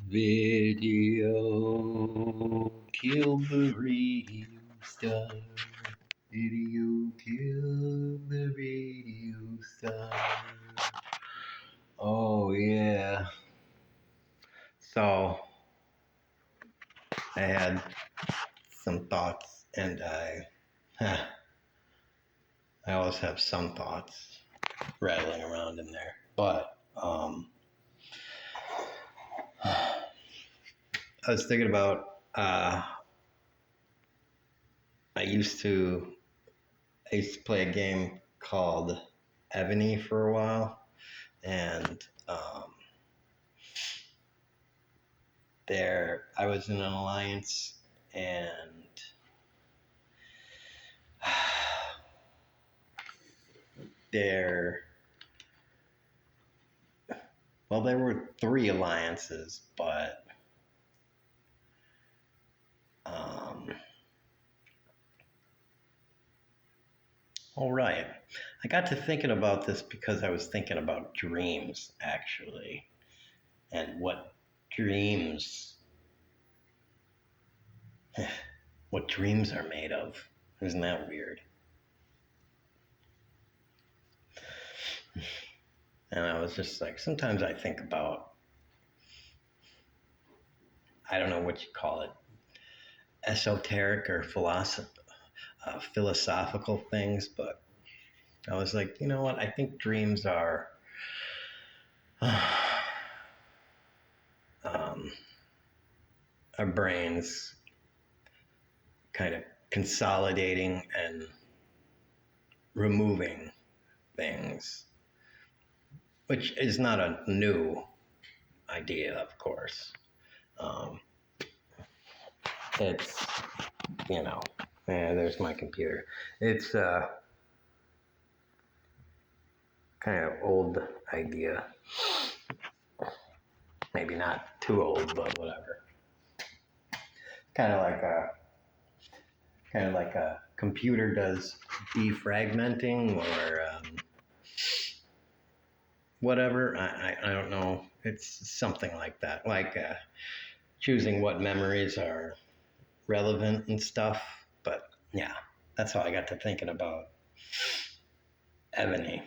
Video kill the radio star. Video kill the radio star. Oh yeah. So I had some thoughts, and I always have some thoughts rattling around in there. But I was thinking about I used to play a game called Evony for a while, and there I was in an alliance, and there there were three alliances, but all right. I got to thinking about this because I was thinking about dreams, actually, and dreams what dreams are made of. Isn't that weird? And I was just like, sometimes I think about, I don't know what you call it, esoteric or philosophical things, but I was like, you know what? I think dreams are our brains kind of consolidating and removing things, which is not a new idea, of course. It's, there's my computer. It's kind of old idea. Maybe not too old, but whatever. Kind of like a computer does defragmenting or whatever. I don't know. It's something like that. Like choosing what memories are relevant and stuff. But yeah, that's how I got to thinking about Evony.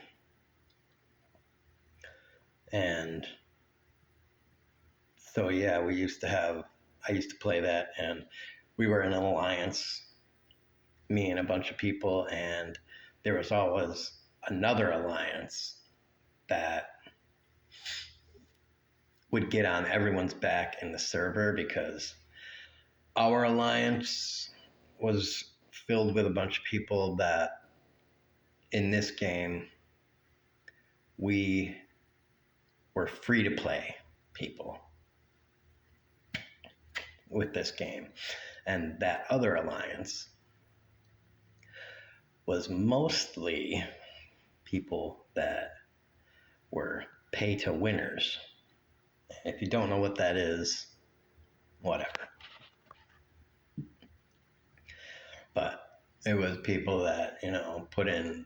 And so yeah, I used to play that, and we were in an alliance, me and a bunch of people, and there was always another alliance that would get on everyone's back in the server because our alliance was filled with a bunch of people that in this game we were free to play people with this game. And that other alliance was mostly people that were pay to winners. If you don't know what that is, whatever. But it was people that, put in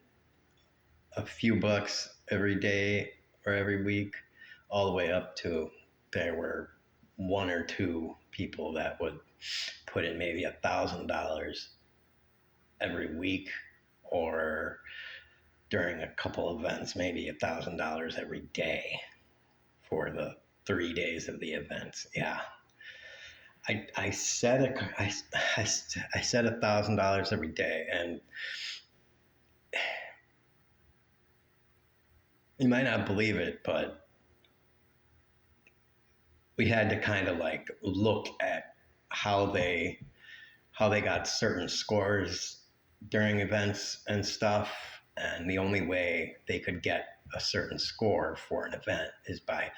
a few bucks every day or every week, all the way up to there were one or two people that would put in maybe $1,000 every week, or during a couple events, maybe $1,000 every day for the 3 days of the events. Yeah. I said $1,000 every day, and you might not believe it, but we had to kind of like look at how they got certain scores during events and stuff, and the only way they could get a certain score for an event is by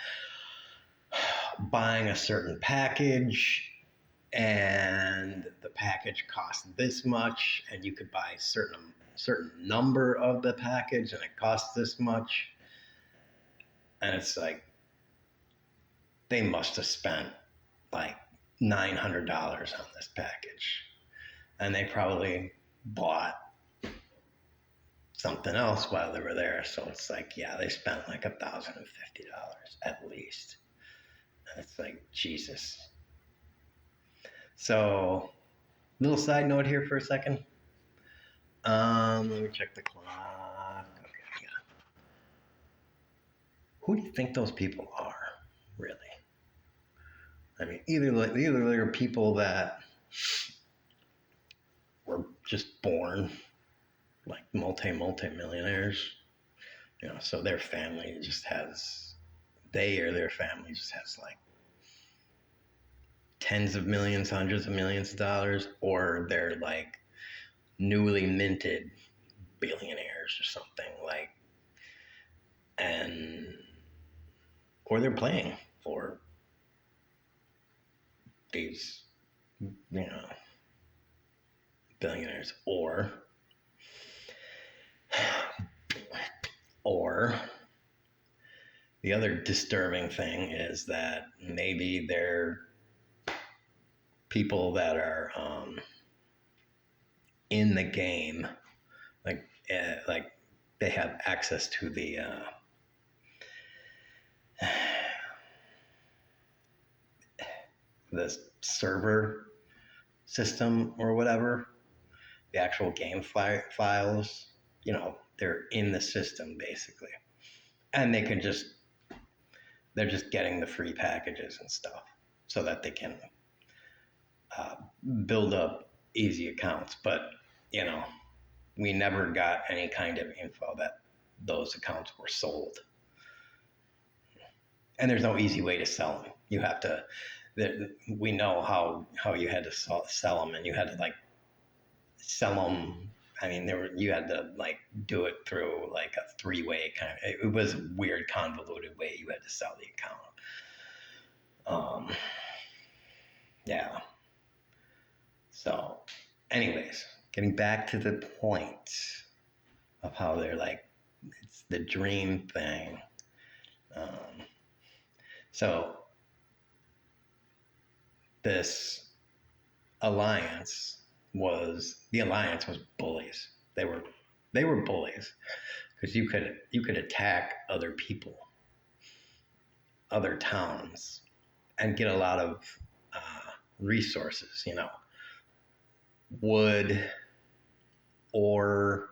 buying a certain package, and the package cost this much, and you could buy a certain number of the package, and it costs this much. And it's like they must have spent like $900 on this package, and they probably bought something else while they were there. So it's like, yeah, they spent like $1,050 at least. And it's It's like, Jesus. So, little side note here for a second. Let me check the clock. Okay, yeah. Who do you think those people are, really? I mean, either they're people that were just born like multi millionaires, so their family just has, they or their family just has like tens of millions, hundreds of millions of dollars, or they're like newly minted billionaires or something like, and or they're playing for these, billionaires, or the other disturbing thing is that maybe they're people that are in the game, like they have access to the server system or whatever, the actual game files. They're in the system basically, and they're just getting the free packages and stuff so that they can uh, build up easy accounts. But we never got any kind of info that those accounts were sold. And there's no easy way to sell them. You have to, we know how you had to sell them, and you had to like sell them. I mean, you had to like do it through like a three-way kind of, it was a weird convoluted way you had to sell the account. Yeah. So anyways, getting back to the point of how they're like, it's the dream thing. So this alliance was bullies. They were bullies because you could attack other people, other towns, and get a lot of resources. Wood, ore,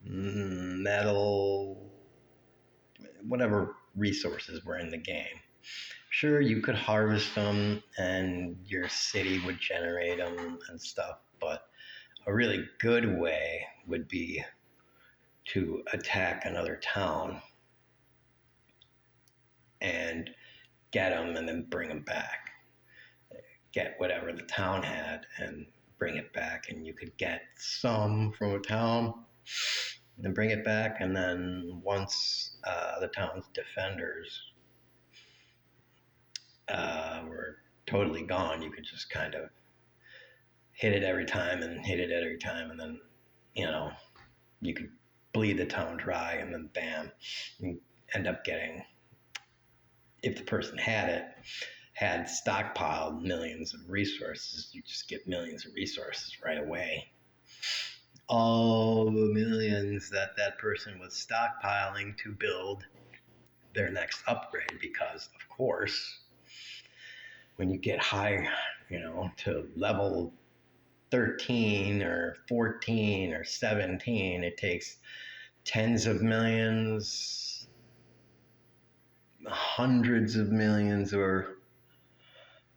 metal, whatever resources were in the game. Sure, you could harvest them and your city would generate them and stuff, but a really good way would be to attack another town and get them and then bring them back. Get whatever the town had and bring it back, and you could get some from a town and bring it back, and then once the town's defenders were totally gone, you could just kind of hit it every time, and then you could bleed the town dry, and then bam, you end up getting, if the person had stockpiled millions of resources, you just get millions of resources right away. All the millions that person was stockpiling to build their next upgrade, because of course when you get high, to level 13 or 14 or 17, it takes tens of millions, hundreds of millions, or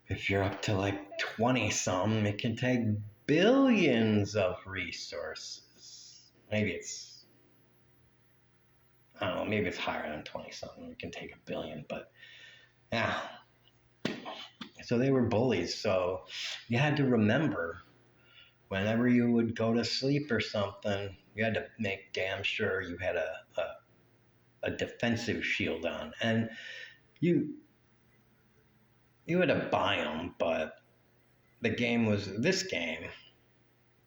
if you're up to like 20 some, it can take billions of resources. Maybe it's higher than 20 something. It can take a billion, but yeah. So they were bullies. So you had to remember, whenever you would go to sleep or something, you had to make damn sure you had a defensive shield on. And you had to buy them, but this game,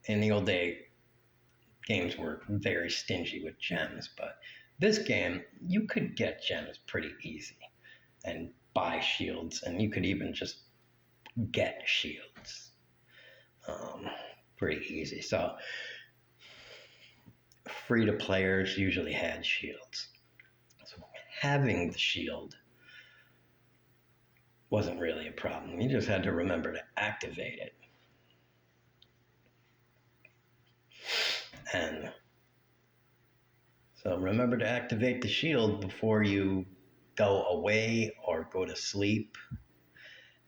in the old day, games were very stingy with gems, but this game, you could get gems pretty easy and buy shields, and you could even just get shields pretty easy. So free-to-players usually had shields. So having the shield wasn't really a problem. You just had to remember to activate it. And so remember to activate the shield before you go away or go to sleep.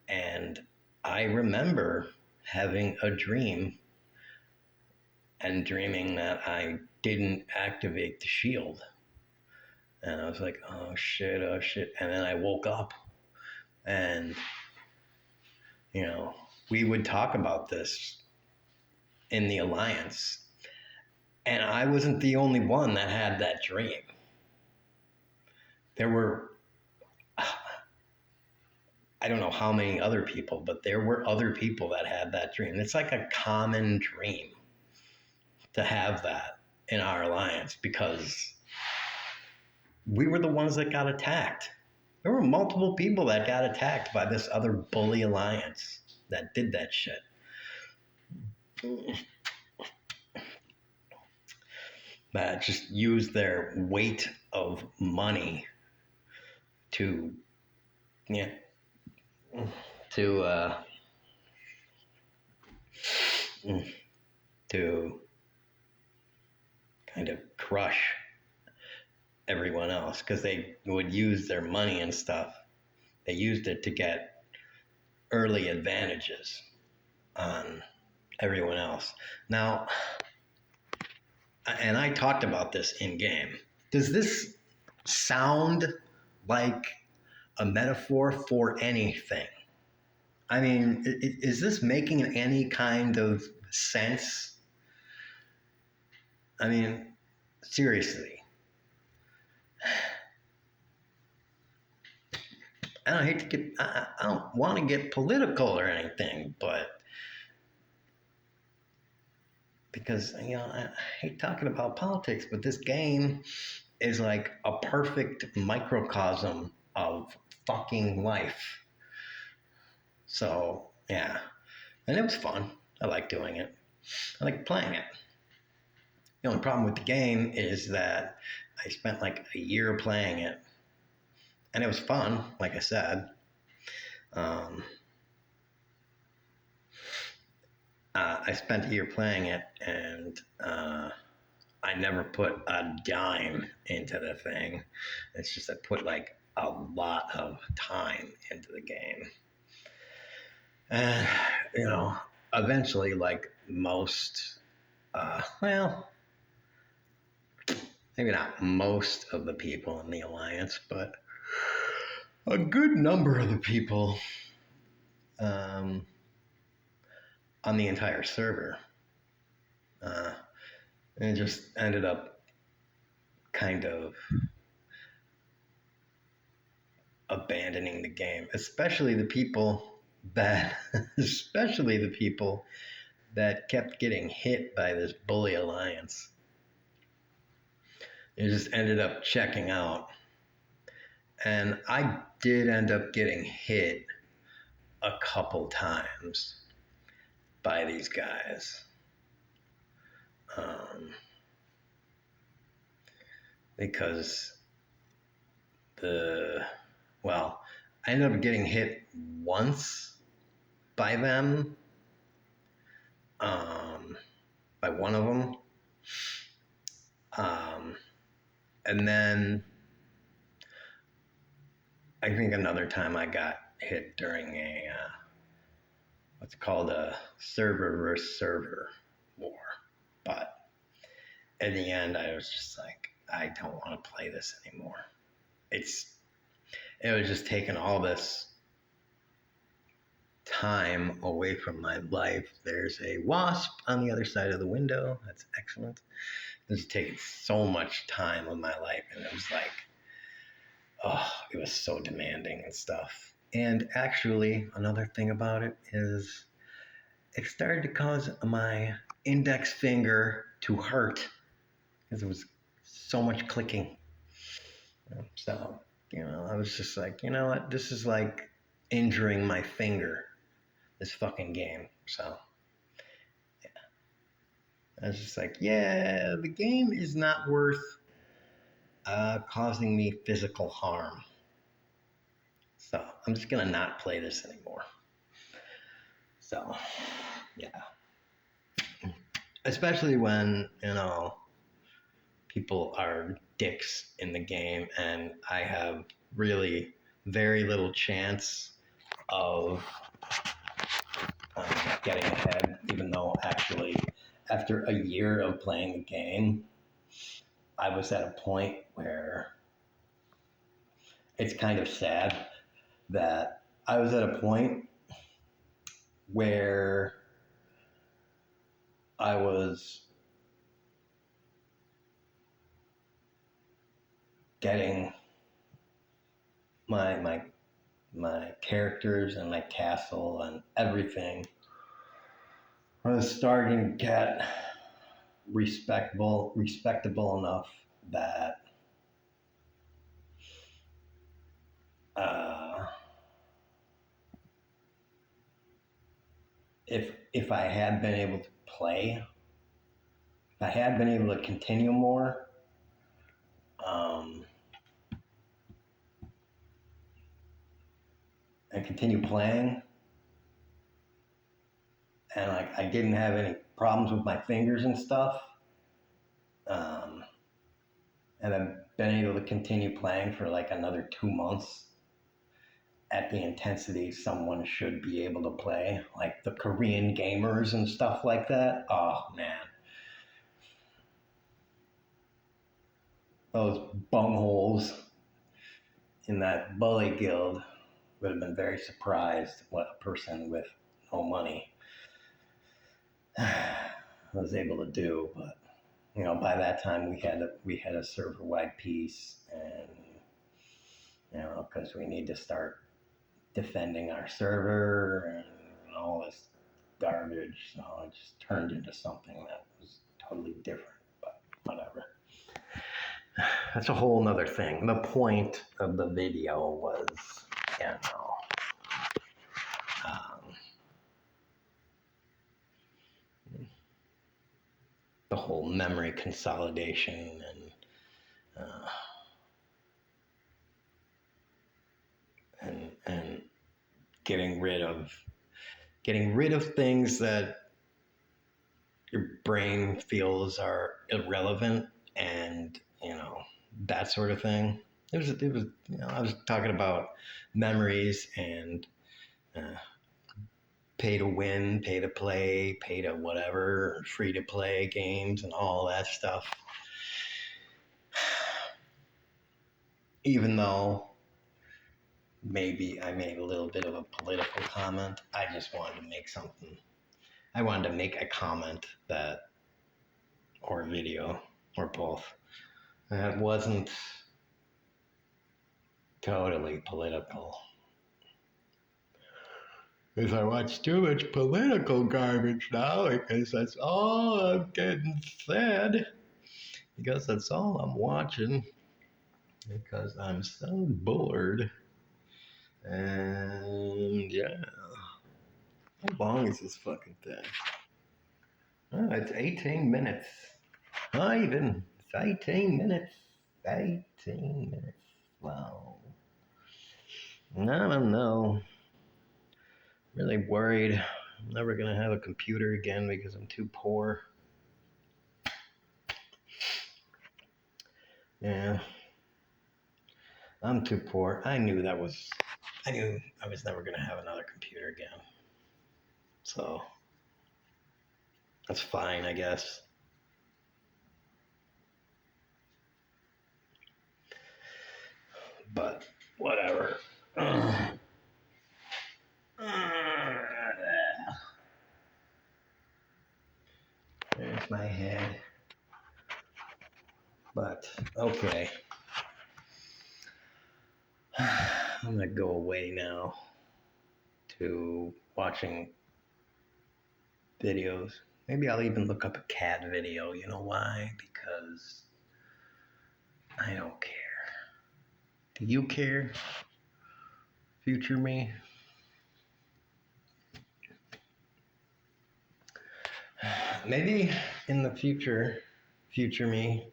And I remember having a dream and dreaming that I didn't activate the shield. And I was like, oh shit, oh shit. And then I woke up and, we would talk about this in the Alliance. And I wasn't the only one that had that dream. There were, I don't know how many other people, but there were other people that had that dream. It's like a common dream to have that in our Alliance because we were the ones that got attacked. There were multiple people that got attacked by this other bully Alliance that did that shit. That just used their weight of money to kind of crush everyone else because they would use their money and stuff. They used it to get early advantages on everyone else. Now, and I talked about this in game. Does this sound like a metaphor for anything? I mean, is this making any kind of sense? I mean, seriously. I don't want to get political or anything, but because, I hate talking about politics, but this game is like a perfect microcosm of fucking life. So, yeah. And it was fun. I like doing it. I like playing it. The only problem with the game is that I spent like a year playing it. And it was fun, like I said. I spent a year playing it, and I never put a dime into the thing. It's just I put like a lot of time into the game. And, eventually, like most, maybe not most of the people in the Alliance, but a good number of the people on the entire server. And it just ended up kind of abandoning the game, especially the people that kept getting hit by this bully Alliance. It just ended up checking out. And I did end up getting hit a couple times by these guys. Because I ended up getting hit once by them, by one of them. And then I think another time I got hit during what's called a server versus server war. But in the end, I was just like, I don't want to play this anymore. It was just taking all this time away from my life. There's a wasp on the other side of the window. That's excellent. It's taken so much time of my life, and it was like, it was so demanding and stuff. And actually, another thing about it is it started to cause my index finger to hurt because it was so much clicking. So, I was just like, you know what? This is like injuring my finger, this fucking game. So, yeah. I was just like, yeah, the game is not worth causing me physical harm. So I'm just gonna not play this anymore. So yeah, especially when people are dicks in the game, and I have really very little chance of getting ahead, even though actually after a year of playing the game, I was at a point where it's kind of sad that I was at a point where I was getting my characters and my castle and everything was starting to get respectable enough that uh, if I had been able to play, if I had been able to continue more, um, and continue playing, and like I didn't have any problems with my fingers and stuff, um, and I've been able to continue playing for like another 2 months at the intensity someone should be able to play, like the Korean gamers and stuff like that. Oh man, those bungholes in that bully guild would have been very surprised what a person with no money was able to do. But by that time we had a server-wide peace, and because we need to start defending our server and all this garbage. So it just turned into something that was totally different, but whatever. That's a whole nother thing. The point of the video was, um, the whole memory consolidation and getting rid of things that your brain feels are irrelevant, and that sort of thing. It was I was talking about memories and uh, pay to win, pay to play, pay to whatever, free to play games and all that stuff. Even though maybe I made a little bit of a political comment, I just wanted to make something. I wanted to make a comment or a video, or both, that wasn't totally political. Because I watch too much political garbage now, because that's all I'm getting fed. Because that's all I'm watching. Because I'm so bored. And yeah. How long is this fucking thing? Oh, it's 18 minutes. Not even. It's 18 minutes. 18 minutes. Wow. I don't know. Really worried I'm never gonna have a computer again because I'm too poor. Yeah, I'm too poor. I knew I was never gonna have another computer again. So that's fine, I guess. But whatever. There's my head. But okay. I'm gonna go away now to watching videos. Maybe I'll even look up a cat video. You know why? Because I don't care. Do you care? Future me? Maybe in the future me,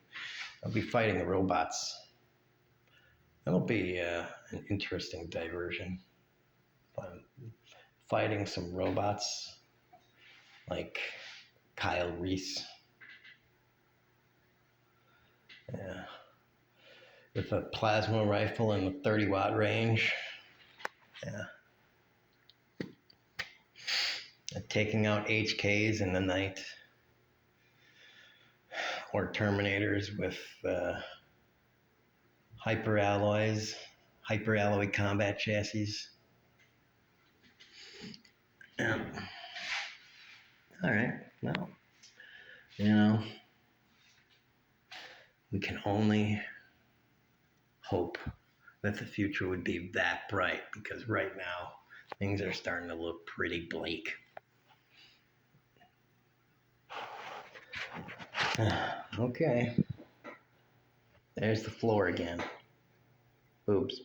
I'll be fighting the robots. That'll be an interesting diversion. Fun. Fighting some robots like Kyle Reese. Yeah. With a plasma rifle and a 30-watt range. Yeah. Taking out HKs in the night. Or Terminators with hyperalloy combat chassis. Yeah. All right. Well, you know, we can only hope that the future would be that bright, because right now things are starting to look pretty bleak. Okay. There's the floor again. Boobs.